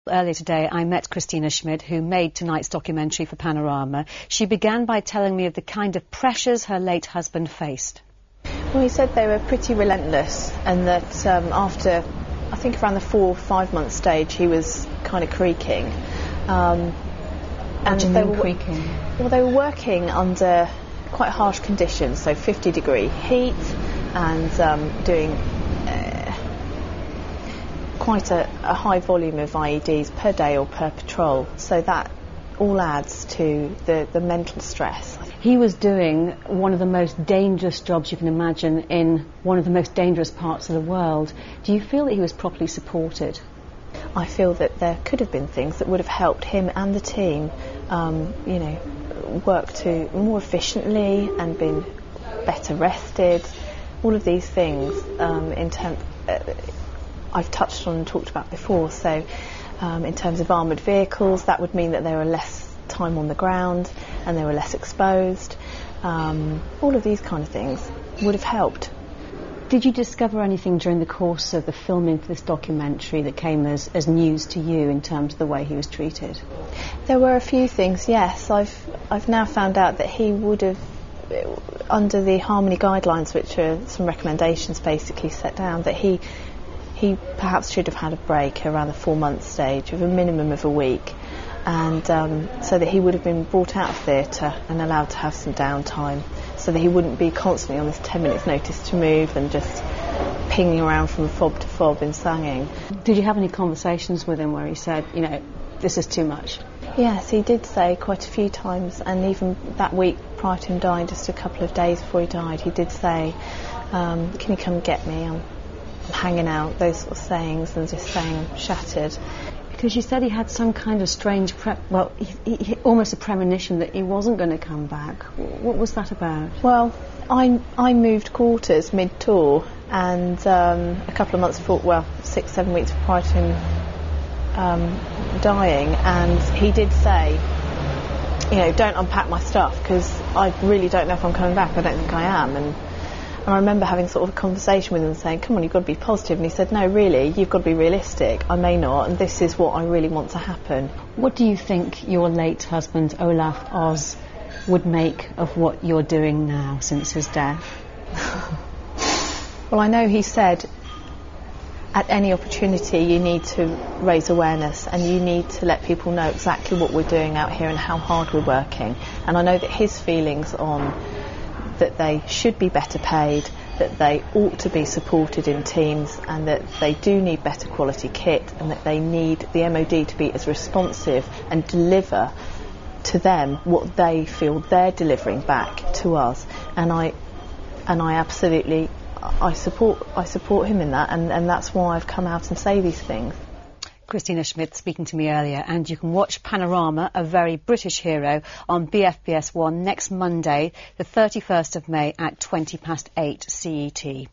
Earlier today, I met Christina Schmid, who made tonight's documentary for Panorama. She began by telling me of the kind of pressures her late husband faced. Well, he said they were pretty relentless, and that after, I think around the 4 or 5 month stage, he was kind of creaking. And they were creaking? Well, they were working under quite harsh conditions, so 50-degree heat, and doing quite a high volume of IEDs per day or per patrol, so that all adds to the mental stress. He was doing one of the most dangerous jobs you can imagine in one of the most dangerous parts of the world. Do you feel that he was properly supported? I feel that there could have been things that would have helped him and the team, work to more efficiently and been better rested. All of these things in terms I've touched on and talked about before. So in terms of armoured vehicles, that would mean that there were less time on the ground and they were less exposed. All of these kind of things would have helped. Did you discover anything during the course of the filming for this documentary that came as news to you in terms of the way he was treated? There were a few things, yes. I've now found out that he would have, under the Harmony guidelines, which are some recommendations basically set down, that he perhaps should have had a break around the 4 month stage of a minimum of a week, and so that he would have been brought out of theatre and allowed to have some downtime, so that he wouldn't be constantly on this 10 minutes notice to move and just pinging around from fob to fob in sanging. Did you have any conversations with him where he said, this is too much? Yes, he did say quite a few times, and even that week prior to him dying, just a couple of days before he died, he did say, can you come get me? I'm hanging out, those sort of sayings, and just saying I'm shattered. Because you said he had some kind of strange he almost a premonition that he wasn't going to come back. What was that about? Well, I moved quarters mid-tour, and a couple of months before, 6-7 weeks prior to him dying, and he did say, don't unpack my stuff because I really don't know if I'm coming back. I don't think I am. And I remember having sort of a conversation with him saying, come on, you've got to be positive. And he said, no, really, you've got to be realistic. I may not, and this is what I really want to happen. What do you think your late husband, Olaf Oz, would make of what you're doing now since his death? Well, I know he said, at any opportunity you need to raise awareness and you need to let people know exactly what we're doing out here and how hard we're working. And I know that his feelings on that they should be better paid, that they ought to be supported in teams, and that they do need better quality kit, and that they need the MOD to be as responsive and deliver to them what they feel they're delivering back to us. And I absolutely support him in that, and that's why I've come out and say these things. Christina Schmid speaking to me earlier, and you can watch Panorama, A Very British Hero, on BFBS1 next Monday, the 31st of May at 8:20 CET.